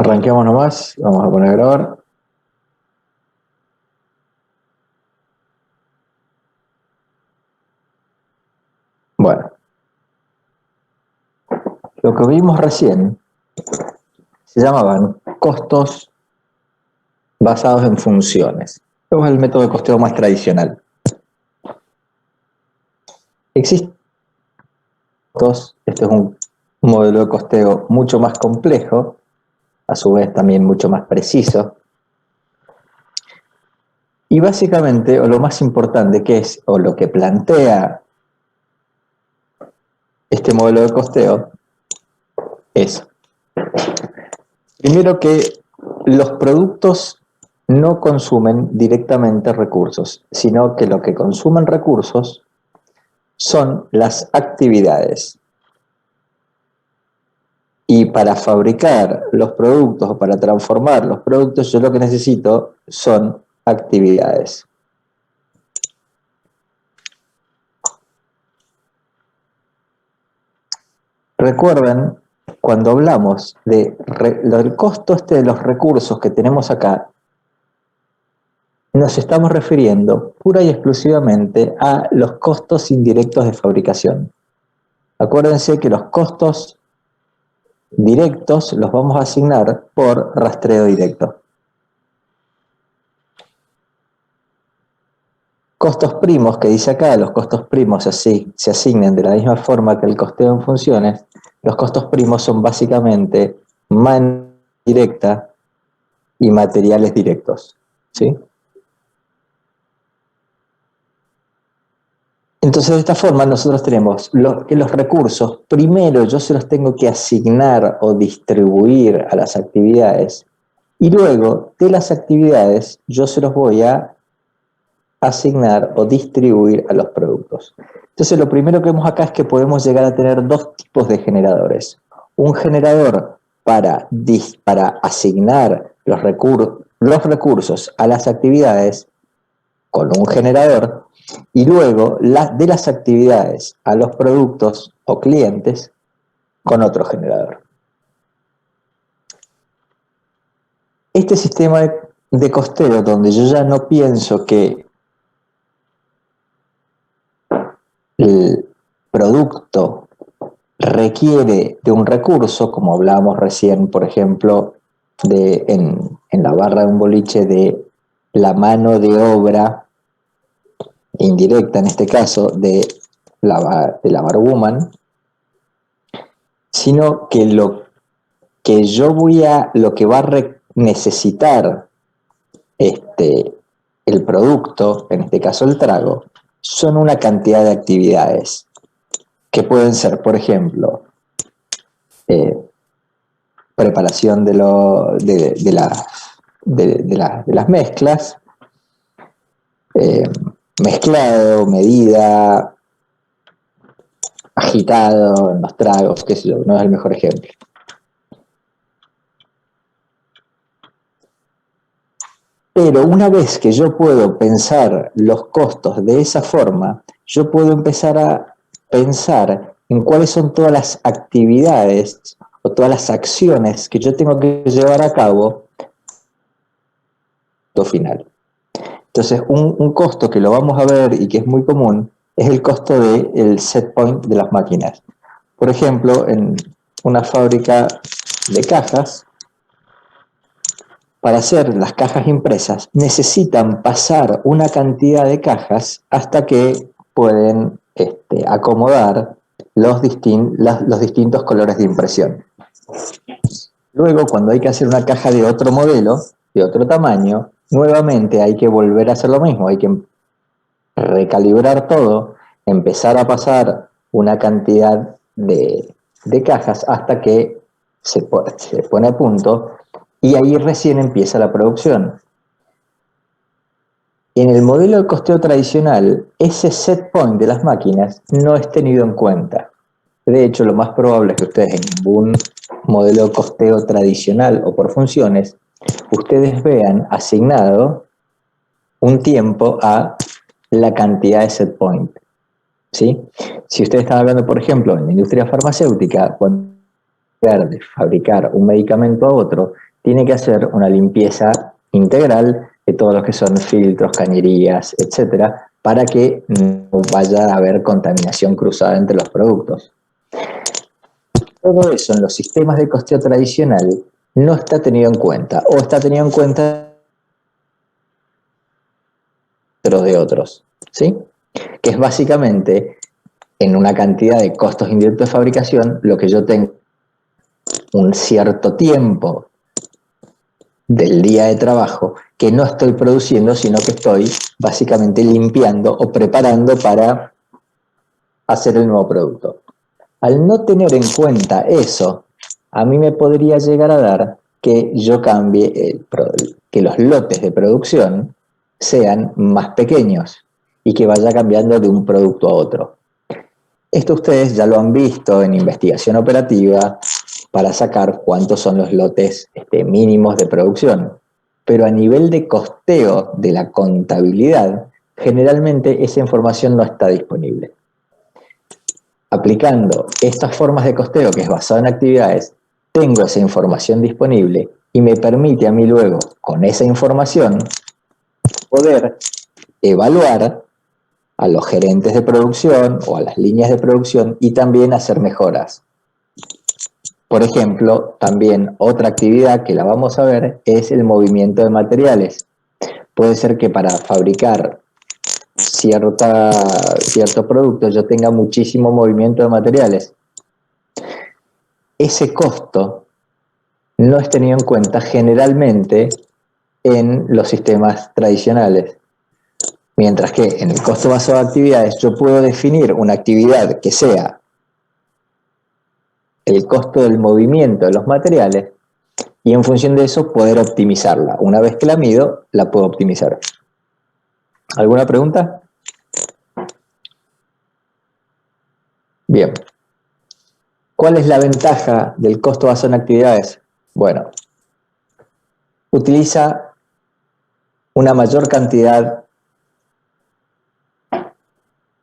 Arranquemos nomás, vamos a poner a grabar. Bueno, lo que vimos recién se llamaban costos basados en funciones. Este es el método de costeo más tradicional. Existen costos, este es un modelo de costeo mucho más complejo, a su vez también mucho más preciso. Y básicamente, o lo más importante que es, o lo que plantea este modelo de costeo, es, primero, que los productos no consumen directamente recursos, sino que lo que consumen recursos son las actividades. Y para fabricar los productos o para transformar los productos, yo lo que necesito son actividades. Recuerden, cuando hablamos del costo de los recursos que tenemos acá, nos estamos refiriendo pura y exclusivamente a los costos indirectos de fabricación. Acuérdense que los costos directos los vamos a asignar por rastreo directo. Costos primos, que dice acá, los costos primos así se asignan de la misma forma que el costeo en funciones. Los costos primos son básicamente mano directa y materiales directos, ¿sí? Entonces, de esta forma nosotros tenemos que los recursos, primero yo se los tengo que asignar o distribuir a las actividades, y luego de las actividades yo se los voy a asignar o distribuir a los productos. Entonces, lo primero que vemos acá es que podemos llegar a tener dos tipos de generadores. Un generador para asignar los recursos a las actividades con un generador, y luego de las actividades a los productos o clientes con otro generador. Este sistema de costeo, donde yo ya no pienso que el producto requiere de un recurso, como hablábamos recién, por ejemplo, en la barra de un boliche, de la mano de obra indirecta, en este caso, de la barwoman, sino que lo que va a necesitar el producto, en este caso el trago, son una cantidad de actividades que pueden ser, por ejemplo, preparación de las mezclas, mezclado, medida, agitado en los tragos, qué sé yo, no es el mejor ejemplo. Pero una vez que yo puedo pensar los costos de esa forma, yo puedo empezar a pensar en cuáles son todas las actividades o todas las acciones que yo tengo que llevar a cabo final. Entonces, un costo que lo vamos a ver y que es muy común es el costo del set point de las máquinas. Por ejemplo, en una fábrica de cajas, para hacer las cajas impresas, necesitan pasar una cantidad de cajas hasta que pueden acomodar los distintos colores de impresión. Luego, cuando hay que hacer una caja de otro modelo, de otro tamaño, nuevamente hay que volver a hacer lo mismo, hay que recalibrar todo, empezar a pasar una cantidad de cajas hasta que se pone a punto, y ahí recién empieza la producción. En el modelo de costeo tradicional, ese set point de las máquinas no es tenido en cuenta. De hecho, lo más probable es que ustedes en un modelo de costeo tradicional o por funciones, ustedes vean asignado un tiempo a la cantidad de set point, ¿sí? Si ustedes están hablando, por ejemplo, en la industria farmacéutica, cuando de fabricar un medicamento a otro, tiene que hacer una limpieza integral de todo lo que son filtros, cañerías, etcétera, para que no vaya a haber contaminación cruzada entre los productos. Todo eso en los sistemas de costeo tradicional no está tenido en cuenta, o está tenido en cuenta de otros, ¿sí? Que es básicamente en una cantidad de costos indirectos de fabricación lo que yo tengo un cierto tiempo del día de trabajo que no estoy produciendo, sino que estoy básicamente limpiando o preparando para hacer el nuevo producto. Al no tener en cuenta eso, a mí me podría llegar a dar que yo cambie, que los lotes de producción sean más pequeños y que vaya cambiando de un producto a otro. Esto ustedes ya lo han visto en investigación operativa para sacar cuántos son los lotes mínimos de producción. Pero a nivel de costeo de la contabilidad, generalmente esa información no está disponible. Aplicando estas formas de costeo, que es basado en actividades, tengo esa información disponible y me permite a mí luego, con esa información, poder evaluar a los gerentes de producción o a las líneas de producción y también hacer mejoras. Por ejemplo, también otra actividad que la vamos a ver es el movimiento de materiales. Puede ser que para fabricar cierto producto yo tenga muchísimo movimiento de materiales. Ese costo no es tenido en cuenta generalmente en los sistemas tradicionales. Mientras que en el costo basado de actividades yo puedo definir una actividad que sea el costo del movimiento de los materiales y en función de eso poder optimizarla. Una vez que la mido, la puedo optimizar. ¿Alguna pregunta? Bien. ¿Cuál es la ventaja del costo basado en actividades? Bueno, utiliza una mayor cantidad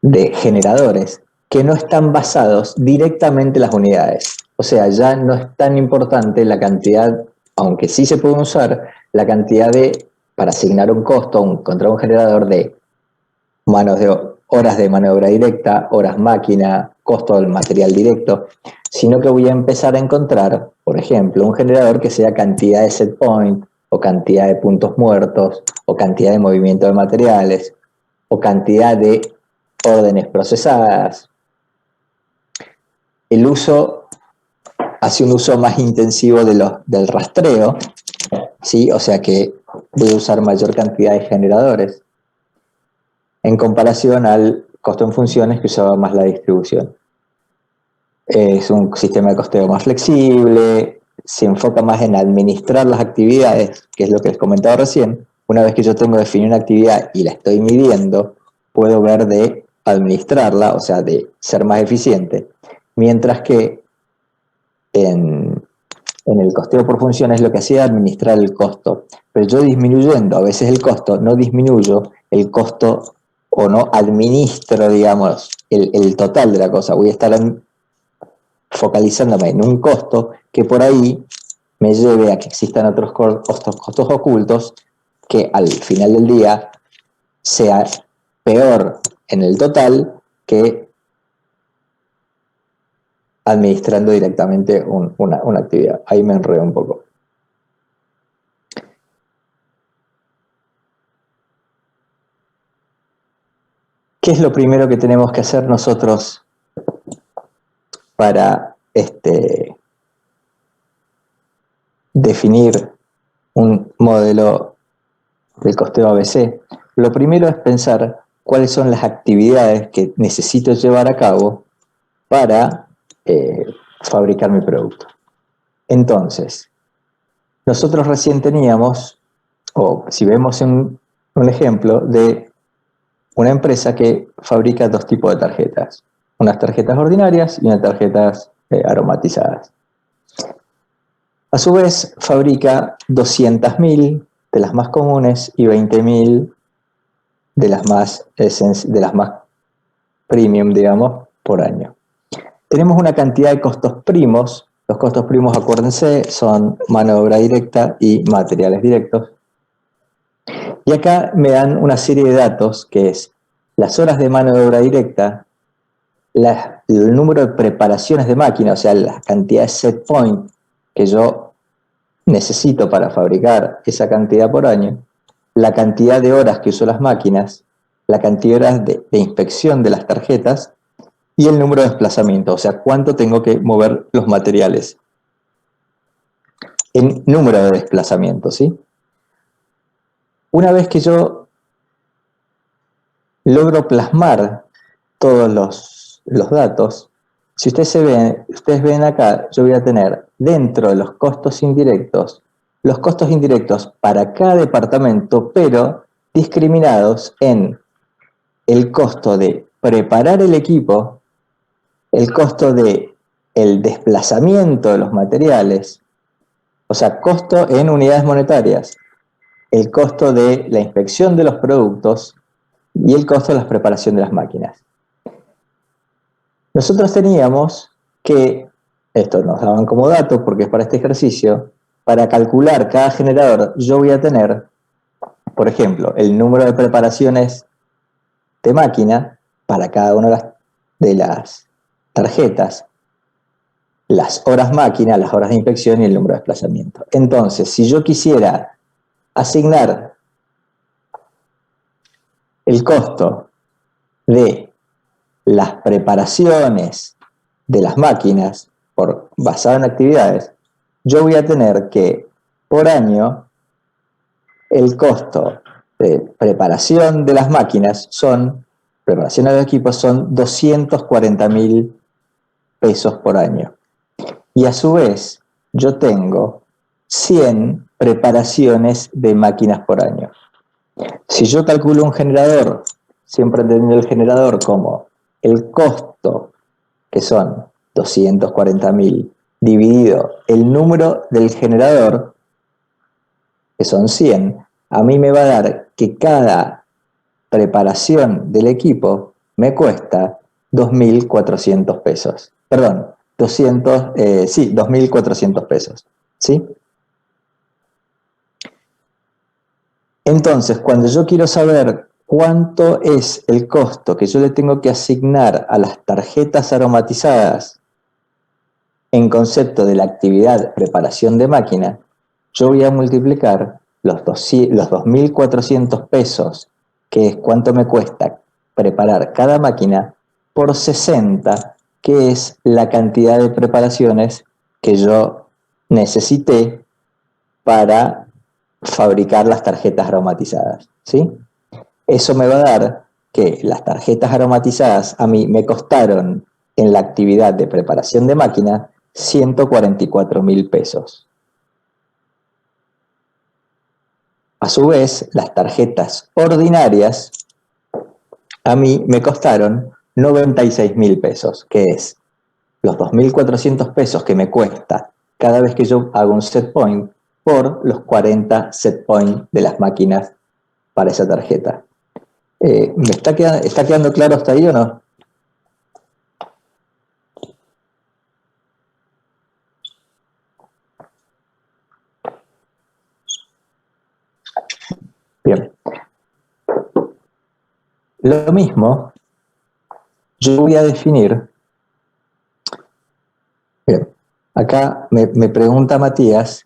de generadores que no están basados directamente en las unidades. O sea, ya no es tan importante la cantidad, aunque sí se puede usar, la cantidad para asignar un costo contra un generador de horas de maniobra directa, horas máquina, costo del material directo, sino que voy a empezar a encontrar, por ejemplo, un generador que sea cantidad de set point, o cantidad de puntos muertos, o cantidad de movimiento de materiales, o cantidad de órdenes procesadas. El uso hace un uso más intensivo del rastreo, ¿sí? O sea que voy a usar mayor cantidad de generadores en comparación al costo en funciones que usaba más la distribución. Es un sistema de costeo más flexible, se enfoca más en administrar las actividades, que es lo que les comentaba recién. Una vez que yo tengo definida una actividad y la estoy midiendo, puedo ver de administrarla, o sea, de ser más eficiente. Mientras que en el costeo por funciones lo que hacía era administrar el costo. Pero yo disminuyendo a veces el costo, no disminuyo el costo o no administro, digamos, el total de la cosa. Voy a estar focalizándome en un costo que por ahí me lleve a que existan otros costos ocultos que al final del día sea peor en el total que administrando directamente una actividad. Ahí me enredo un poco. ¿Qué es lo primero que tenemos que hacer nosotros para definir un modelo del costeo ABC? Lo primero es pensar cuáles son las actividades que necesito llevar a cabo para fabricar mi producto. Entonces, nosotros recién teníamos, o si vemos un ejemplo de una empresa que fabrica dos tipos de tarjetas, unas tarjetas ordinarias y unas tarjetas aromatizadas. A su vez, fabrica 200.000 de las más comunes y 20.000 de las más premium, digamos, por año. Tenemos una cantidad de costos primos Los costos primos, acuérdense, son mano de obra directa y materiales directos. Y acá me dan una serie de datos, que es las horas de mano de obra directa, el número de preparaciones de máquina, o sea, la cantidad de set point que yo necesito para fabricar esa cantidad por año, la cantidad de horas que uso las máquinas, la cantidad de horas de inspección de las tarjetas y el número de desplazamiento, o sea, cuánto tengo que mover los materiales en número de desplazamientos, ¿sí? Una vez que yo logro plasmar todos los datos, si ustedes ven acá, yo voy a tener dentro de los costos indirectos para cada departamento, pero discriminados en el costo de preparar el equipo, el costo de el desplazamiento de los materiales, o sea, costo en unidades monetarias, el costo de la inspección de los productos y el costo de la preparación de las máquinas. Nosotros teníamos que, esto nos daban como dato porque es para este ejercicio, para calcular cada generador yo voy a tener, por ejemplo, el número de preparaciones de máquina para cada una de las tarjetas, las horas máquina, las horas de inspección y el número de desplazamiento. Entonces, si yo quisiera asignar el costo de las preparaciones de las máquinas basado en actividades, yo voy a tener que, por año, el costo de preparación de las máquinas preparación de los equipos son 240.000 pesos por año. Y a su vez, yo tengo 100 preparaciones de máquinas por año. Si yo calculo un generador, siempre entendiendo el generador como el costo, que son 240.000, dividido el número del generador, que son 100, a mí me va a dar que cada preparación del equipo me cuesta 2.400 pesos. Perdón, 2.400 pesos. ¿Sí? Entonces, cuando yo quiero saber cuánto es el costo que yo le tengo que asignar a las tarjetas aromatizadas en concepto de la actividad preparación de máquina, yo voy a multiplicar los 2.400 pesos, que es cuánto me cuesta preparar cada máquina, por 60, que es la cantidad de preparaciones que yo necesité para fabricar las tarjetas aromatizadas, ¿sí? Eso me va a dar que las tarjetas aromatizadas a mí me costaron en la actividad de preparación de máquina 144.000 pesos. A su vez, las tarjetas ordinarias a mí me costaron 96.000 pesos, que es los 2.400 pesos que me cuesta cada vez que yo hago un set point por los 40 set point de las máquinas para esa tarjeta. ¿Me está quedando claro hasta ahí o no? Bien. Lo mismo, yo voy a definir. Bien. Acá me pregunta Matías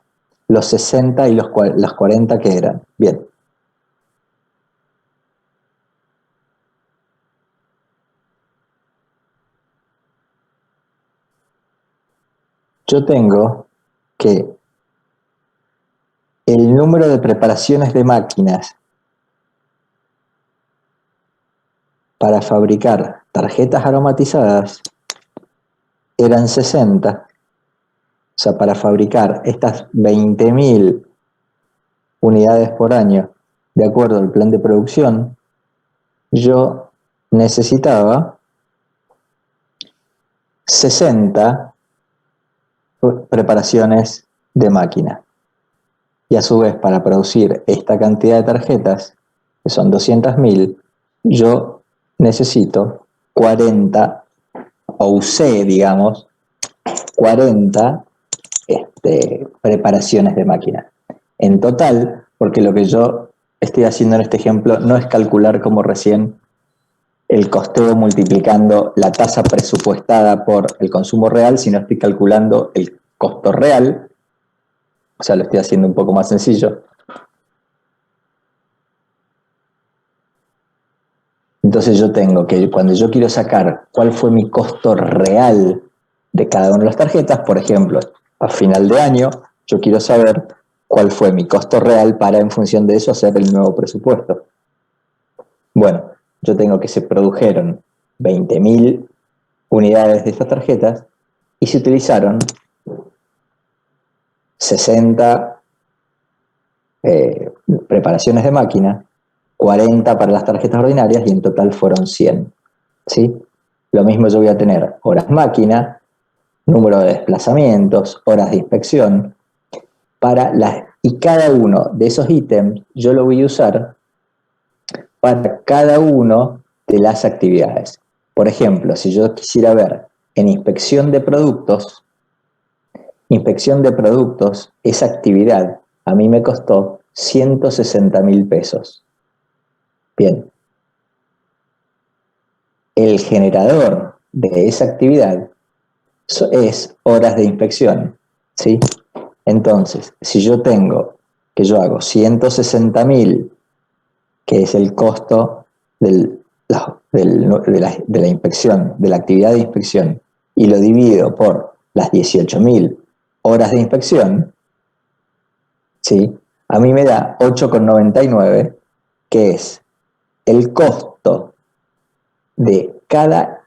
los 60 y las 40 que eran. Bien. Yo tengo que el número de preparaciones de máquinas para fabricar tarjetas aromatizadas eran 60. O sea, para fabricar estas 20.000 unidades por año, de acuerdo al plan de producción, yo necesitaba 60 preparaciones de máquina. Y a su vez, para producir esta cantidad de tarjetas, que son 200.000, yo necesito 40, o usé, digamos, 40 de preparaciones de máquina. En total, porque lo que yo estoy haciendo en este ejemplo no es calcular como recién el costeo multiplicando la tasa presupuestada por el consumo real, sino estoy calculando el costo real, o sea, lo estoy haciendo un poco más sencillo. Entonces yo tengo que, cuando yo quiero sacar cuál fue mi costo real de cada una de las tarjetas, por ejemplo, a final de año, yo quiero saber cuál fue mi costo real para, en función de eso, hacer el nuevo presupuesto. Bueno, yo tengo que se produjeron 20.000 unidades de estas tarjetas y se utilizaron 60 preparaciones de máquina, 40 para las tarjetas ordinarias y en total fueron 100. ¿Sí? Lo mismo yo voy a tener horas máquina, número de desplazamientos, horas de inspección, y cada uno de esos ítems yo lo voy a usar para cada uno de las actividades. Por ejemplo, si yo quisiera ver en inspección de productos, esa actividad a mí me costó 160.000 pesos. Bien. El generador de esa actividad es horas de inspección, ¿sí? Entonces, si yo tengo que yo hago 160.000, que es el costo de la inspección, de la actividad de inspección, y lo divido por las 18.000 horas de inspección, ¿sí? A mí me da 8,99, que es el costo de cada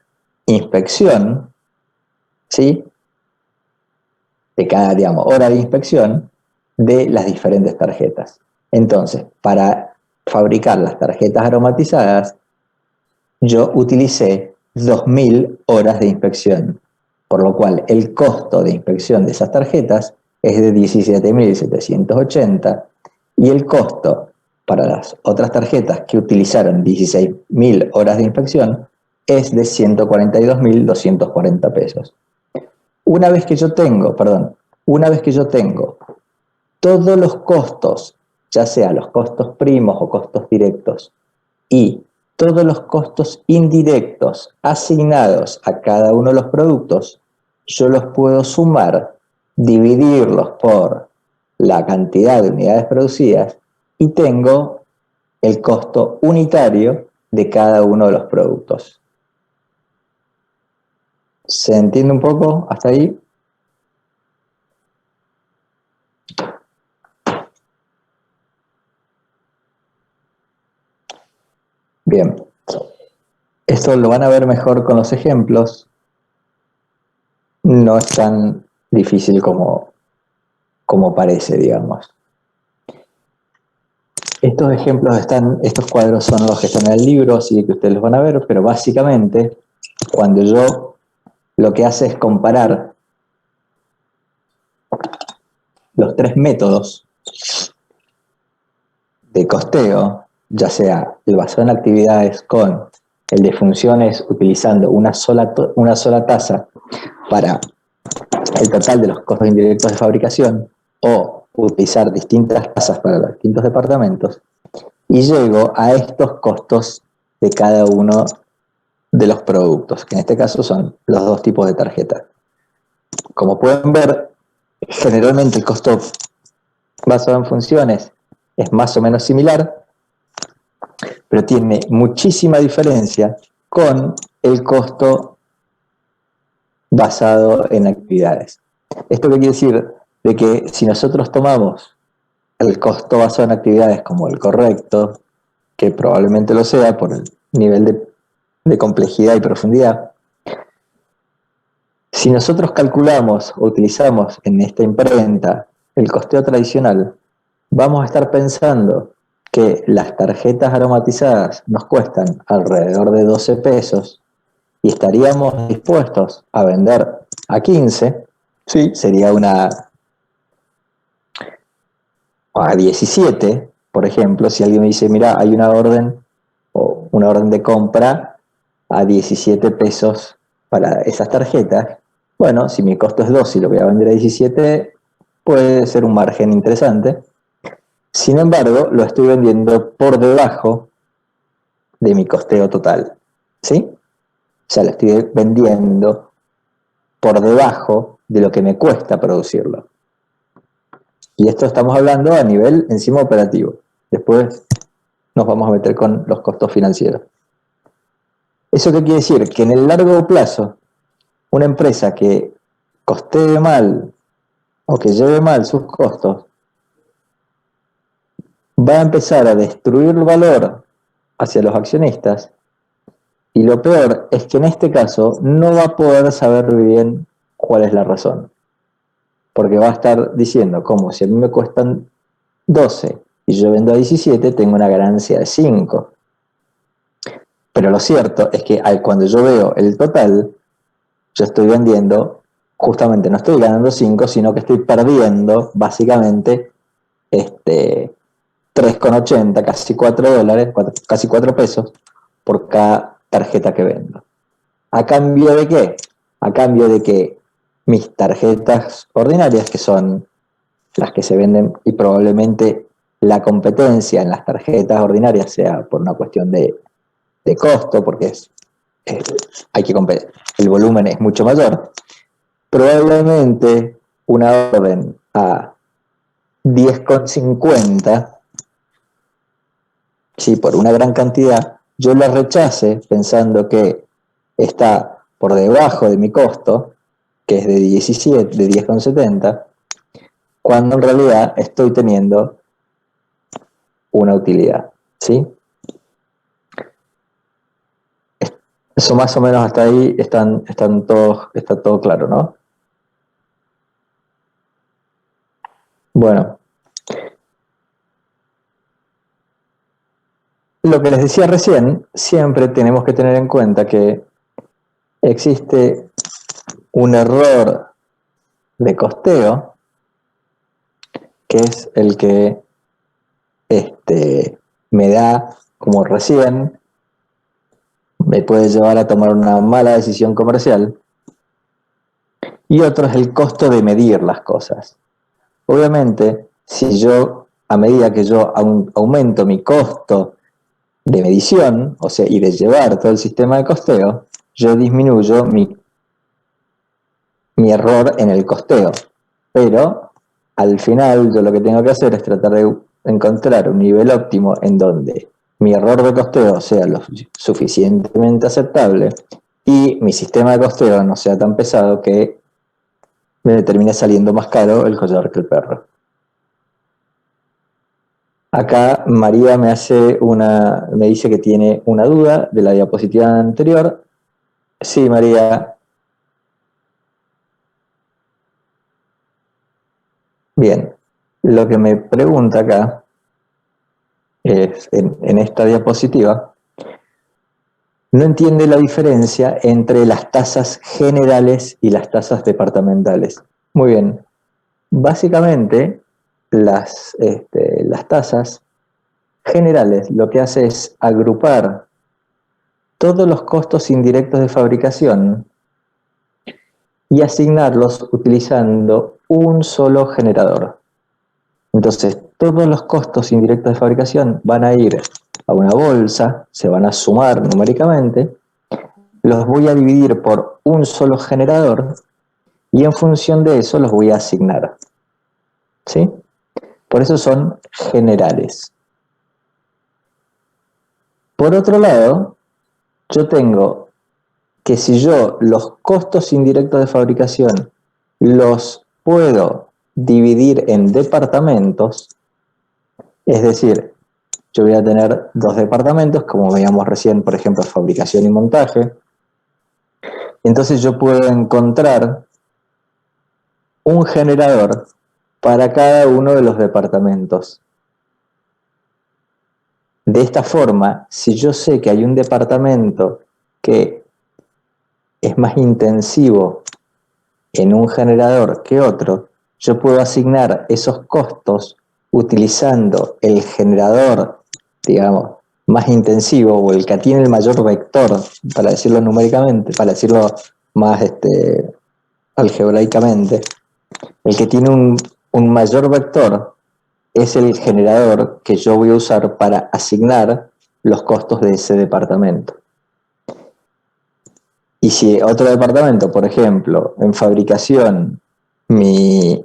inspección, ¿sí? De cada, digamos, hora de inspección de las diferentes tarjetas. Entonces, para fabricar las tarjetas aromatizadas, yo utilicé 2.000 horas de inspección, por lo cual el costo de inspección de esas tarjetas es de 17.780 y el costo para las otras tarjetas que utilizaron 16.000 horas de inspección es de 142.240 pesos. Una vez que yo tengo todos los costos, ya sea los costos primos o costos directos, y todos los costos indirectos asignados a cada uno de los productos, yo los puedo sumar, dividirlos por la cantidad de unidades producidas y tengo el costo unitario de cada uno de los productos. ¿Se entiende un poco hasta ahí? Bien. Esto lo van a ver mejor con los ejemplos. No es tan difícil como parece, digamos. Estos ejemplos estos cuadros son los que están en el libro, así que ustedes los van a ver, pero básicamente, cuando yo lo que hace es comparar los tres métodos de costeo, ya sea el basado en actividades con el de funciones utilizando una sola tasa para el total de los costos indirectos de fabricación, o utilizar distintas tasas para los distintos departamentos, y llego a estos costos de cada uno de los productos, que en este caso son los dos tipos de tarjeta. Como pueden ver, generalmente el costo basado en funciones es más o menos similar, pero tiene muchísima diferencia con el costo basado en actividades. ¿Esto qué quiere decir? De que si nosotros tomamos el costo basado en actividades como el correcto, que probablemente lo sea por el nivel de complejidad y profundidad, si nosotros calculamos o utilizamos en esta imprenta el costeo tradicional, vamos a estar pensando que las tarjetas aromatizadas nos cuestan alrededor de 12 pesos y estaríamos dispuestos a vender a 15, sí, sería a 17, por ejemplo, si alguien me dice, mira, hay una orden de compra a 17 pesos para esas tarjetas, bueno, si mi costo es 12 y lo voy a vender a 17, puede ser un margen interesante. Sin embargo, lo estoy vendiendo por debajo de mi costeo total, ¿sí? O sea, lo estoy vendiendo por debajo de lo que me cuesta producirlo. Y esto estamos hablando a nivel encima operativo. Después nos vamos a meter con los costos financieros. ¿Eso qué quiere decir? Que en el largo plazo, una empresa que costee mal o que lleve mal sus costos, va a empezar a destruir valor hacia los accionistas, y lo peor es que en este caso no va a poder saber bien cuál es la razón, porque va a estar diciendo como si a mí me cuestan 12 y yo vendo a 17, tengo una ganancia de 5. Pero lo cierto es que cuando yo veo el total, yo estoy vendiendo, justamente no estoy ganando 5, sino que estoy perdiendo básicamente 3,80, casi $4, casi 4 pesos por cada tarjeta que vendo. ¿A cambio de qué? A cambio de que mis tarjetas ordinarias, que son las que se venden, y probablemente la competencia en las tarjetas ordinarias sea por una cuestión de costo, porque hay que competir, el volumen es mucho mayor, probablemente una orden a 10,50, sí, por una gran cantidad, yo la rechace pensando que está por debajo de mi costo, que es de 17, de 10,70, cuando en realidad estoy teniendo una utilidad, ¿sí? Eso más o menos hasta ahí está todo claro, ¿no? Bueno, lo que les decía recién, siempre tenemos que tener en cuenta que existe un error de costeo, que es el que me da, como recién, me puede llevar a tomar una mala decisión comercial, y otro es el costo de medir las cosas. Obviamente, si yo, a medida que yo aumento mi costo de medición, o sea, y de llevar todo el sistema de costeo, yo disminuyo mi error en el costeo. Pero al final yo lo que tengo que hacer es tratar de encontrar un nivel óptimo en donde mi error de costeo sea lo suficientemente aceptable y mi sistema de costeo no sea tan pesado que me termine saliendo más caro el collar que el perro. Acá María me dice que tiene una duda de la diapositiva anterior. Sí, María. Bien, lo que me pregunta acá es, en esta diapositiva, no entiende la diferencia entre las tasas generales y las tasas departamentales. Muy bien, básicamente las tasas generales lo que hace es agrupar todos los costos indirectos de fabricación y asignarlos utilizando un solo generador. Entonces, todos los costos indirectos de fabricación van a ir a una bolsa, se van a sumar numéricamente, los voy a dividir por un solo generador y en función de eso los voy a asignar. ¿Sí? Por eso son generales. Por otro lado, yo tengo que si yo los costos indirectos de fabricación los puedo dividir en departamentos, es decir, yo voy a tener 2 departamentos, como veíamos recién, por ejemplo, fabricación y montaje. Entonces yo puedo encontrar un generador para cada uno de los departamentos. De esta forma, si yo sé que hay un departamento que es más intensivo en un generador que otro, yo puedo asignar esos costos utilizando el generador, digamos, más intensivo o el que tiene el mayor vector, para decirlo numéricamente, para decirlo más algebraicamente, el que tiene un mayor vector es el generador que yo voy a usar para asignar los costos de ese departamento. Y si otro departamento, por ejemplo, en fabricación, mi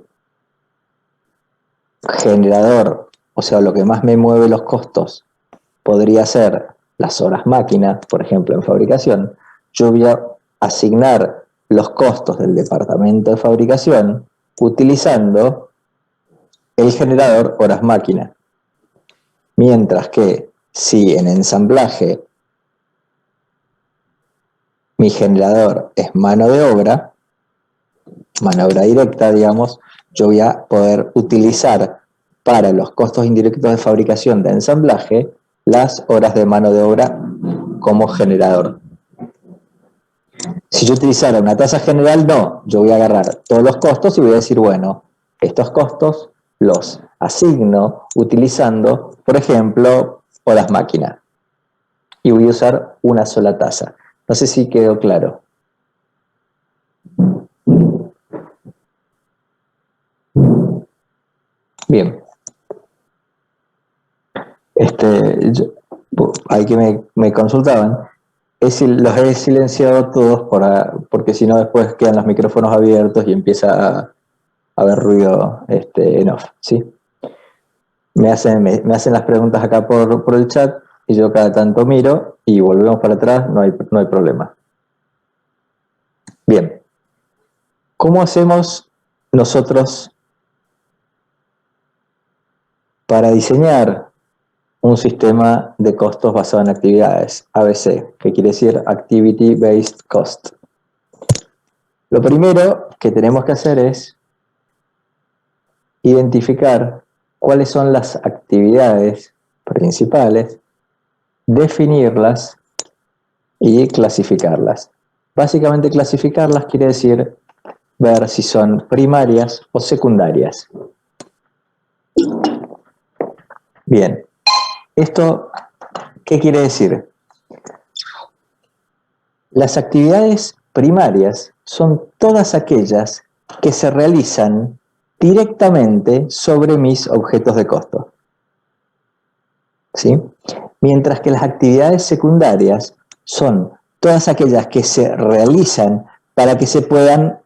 generador, o sea, lo que más me mueve los costos, podría ser las horas máquina, por ejemplo, en fabricación, yo voy a asignar los costos del departamento de fabricación utilizando el generador horas máquina. Mientras que si en ensamblaje mi generador es mano de obra directa, digamos, yo voy a poder utilizar para los costos indirectos de fabricación de ensamblaje las horas de mano de obra como generador. Si yo utilizara una tasa general, no, yo voy a agarrar todos los costos y voy a decir, bueno, estos costos los asigno utilizando, por ejemplo, horas máquina. Y voy a usar una sola tasa. No sé si quedó claro. Bien. Hay que me consultaban. Los he silenciado todos porque si no después quedan los micrófonos abiertos y empieza a haber ruido en off, ¿sí? Me hacen las preguntas acá por el chat y yo cada tanto miro y volvemos para atrás, no hay problema. Bien. ¿Cómo hacemos nosotros para diseñar un sistema de costos basado en actividades, ABC, que quiere decir Activity Based Cost? Lo primero que tenemos que hacer es identificar cuáles son las actividades principales, definirlas y clasificarlas. Básicamente clasificarlas quiere decir ver si son primarias o secundarias. Bien, ¿esto qué quiere decir? Las actividades primarias son todas aquellas que se realizan directamente sobre mis objetos de costo, ¿sí? Mientras que las actividades secundarias son todas aquellas que se realizan para que se puedan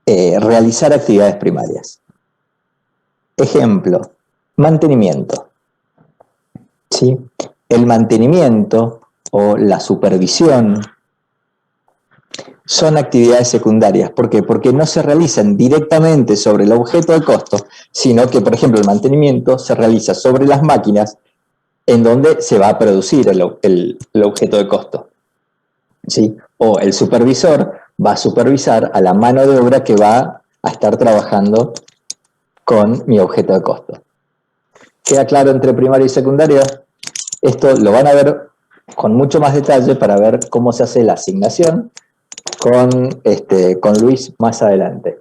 realizar actividades primarias. Ejemplo, mantenimiento. ¿Sí? El mantenimiento o la supervisión son actividades secundarias. ¿Por qué? Porque no se realizan directamente sobre el objeto de costo, sino que, por ejemplo, el mantenimiento se realiza sobre las máquinas en donde se va a producir el objeto de costo. ¿Sí? O el supervisor va a supervisar a la mano de obra que va a estar trabajando con mi objeto de costo. ¿Queda claro entre primaria y secundaria? Esto lo van a ver con mucho más detalle para ver cómo se hace la asignación con Luis más adelante.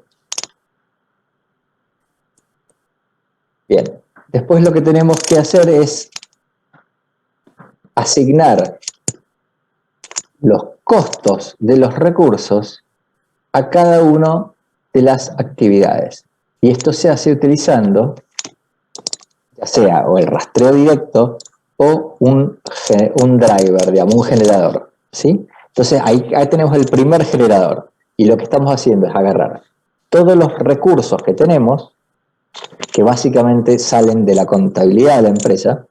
Bien, después lo que tenemos que hacer es asignar los costos de los recursos a cada una de las actividades. Y esto se hace utilizando, ya sea o el rastreo directo o un driver, digamos, un generador, ¿sí? Entonces ahí tenemos el primer generador y lo que estamos haciendo es agarrar todos los recursos que tenemos, que básicamente salen de la contabilidad de la empresa,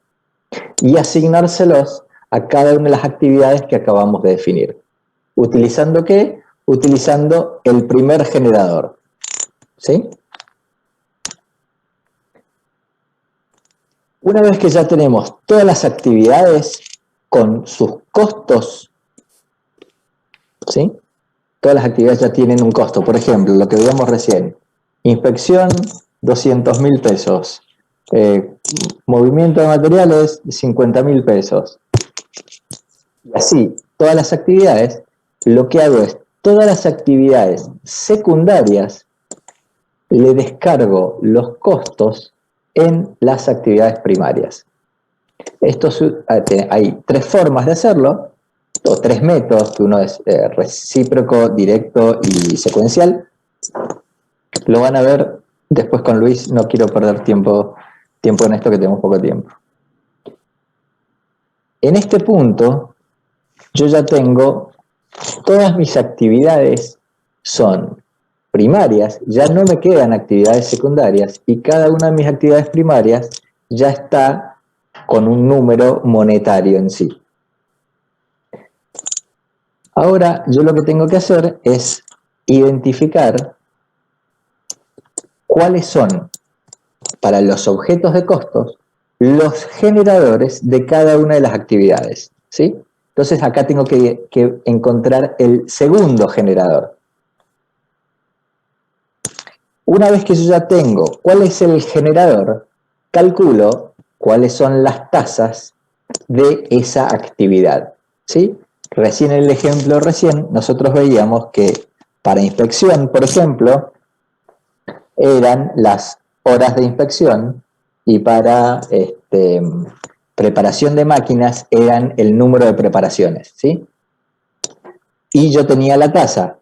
y asignárselos a cada una de las actividades que acabamos de definir. ¿Utilizando qué? Utilizando el primer generador, ¿sí? Una vez que ya tenemos todas las actividades con sus costos, ¿sí? Todas las actividades ya tienen un costo. Por ejemplo, lo que veíamos recién, inspección, 200.000 pesos. Movimiento de materiales, 50.000 pesos. Y así, todas las actividades, lo que hago es, todas las actividades secundarias, le descargo los costos en las actividades primarias. Hay tres formas de hacerlo, o tres métodos, que uno es recíproco, directo y secuencial. Lo van a ver después con Luis, no quiero perder tiempo en esto que tenemos poco tiempo. En este punto, yo ya tengo todas mis actividades son primarias, ya no me quedan actividades secundarias y cada una de mis actividades primarias ya está con un número monetario en sí. Ahora yo lo que tengo que hacer es identificar cuáles son para los objetos de costos los generadores de cada una de las actividades, ¿sí? Entonces acá tengo que encontrar el segundo generador. Una vez que yo ya tengo cuál es el generador, calculo cuáles son las tasas de esa actividad, ¿sí? Recién en el ejemplo nosotros veíamos que para inspección, por ejemplo, eran las horas de inspección y para preparación de máquinas eran el número de preparaciones, ¿sí? Y yo tenía la tasa,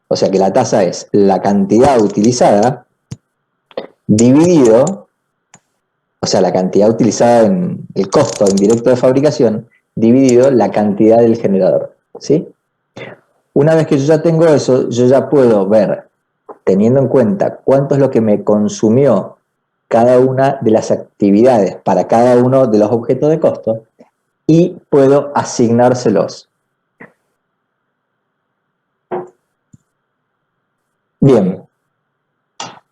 o sea que la tasa es la cantidad utilizada dividido, o sea, la cantidad utilizada en el costo indirecto de fabricación, dividido la cantidad del generador, ¿sí? Una vez que yo ya tengo eso, yo ya puedo ver, teniendo en cuenta cuánto es lo que me consumió cada una de las actividades para cada uno de los objetos de costo, y puedo asignárselos. Bien,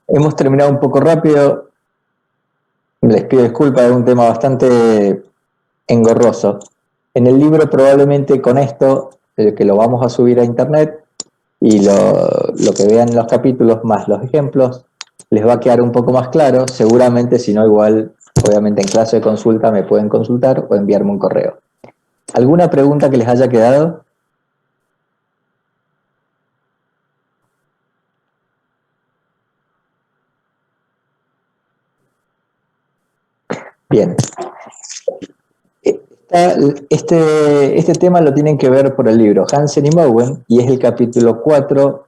hemos terminado un poco rápido. Les pido disculpas, es un tema bastante engorroso. En el libro probablemente con esto, que lo vamos a subir a internet, y lo que vean en los capítulos más los ejemplos, les va a quedar un poco más claro. Seguramente, si no, igual, obviamente en clase de consulta me pueden consultar o enviarme un correo. ¿Alguna pregunta que les haya quedado? Bien. Este tema lo tienen que ver por el libro Hansen y Mowen, y es el capítulo 4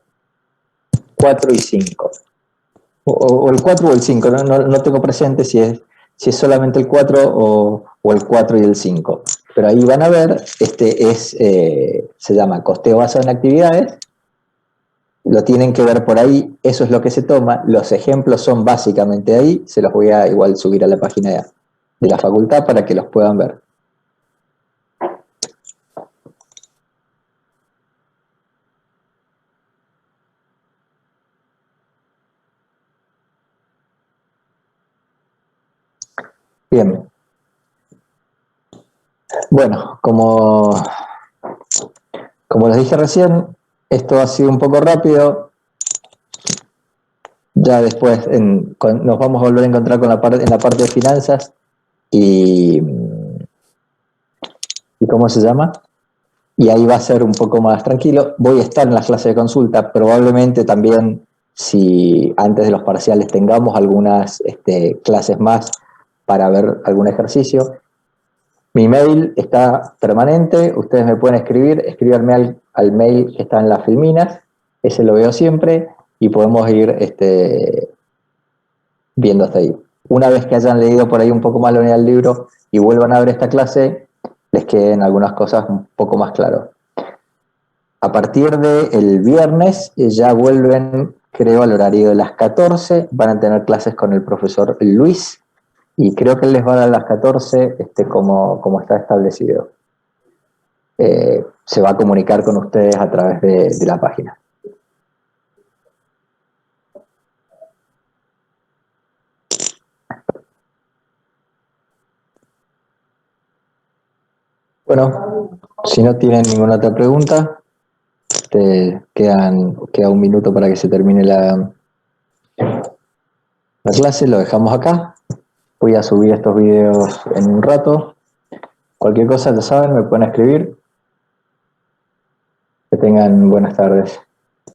y 5. O el 4 o el 5, no tengo presente si es solamente el 4 o el 4 y el 5. Pero ahí van a ver, se llama costeo basado en actividades, lo tienen que ver por ahí, eso es lo que se toma, los ejemplos son básicamente ahí, se los voy a igual subir a la página de la facultad para que los puedan ver. Bien. Bueno, como les dije recién, esto ha sido un poco rápido. Ya después nos vamos a volver a encontrar en la parte de finanzas y ¿cómo se llama? Y ahí va a ser un poco más tranquilo. Voy a estar en las clases de consulta, probablemente también, si antes de los parciales tengamos algunas clases más para ver algún ejercicio. Mi mail está permanente, ustedes me pueden escribirme al mail que está en las filminas, ese lo veo siempre, y podemos ir viendo hasta ahí. Una vez que hayan leído por ahí un poco más lo del libro y vuelvan a ver esta clase, les queden algunas cosas un poco más claras. A partir del viernes ya vuelven, creo, al horario de las 14, van a tener clases con el profesor Luis, y creo que él les va a dar a las 14 como está establecido. Se va a comunicar con ustedes a través de la página. Bueno, si no tienen ninguna otra pregunta, queda un minuto para que se termine la clase, lo dejamos acá. Voy a subir estos videos en un rato. Cualquier cosa, ya saben, me pueden escribir. Que tengan buenas tardes.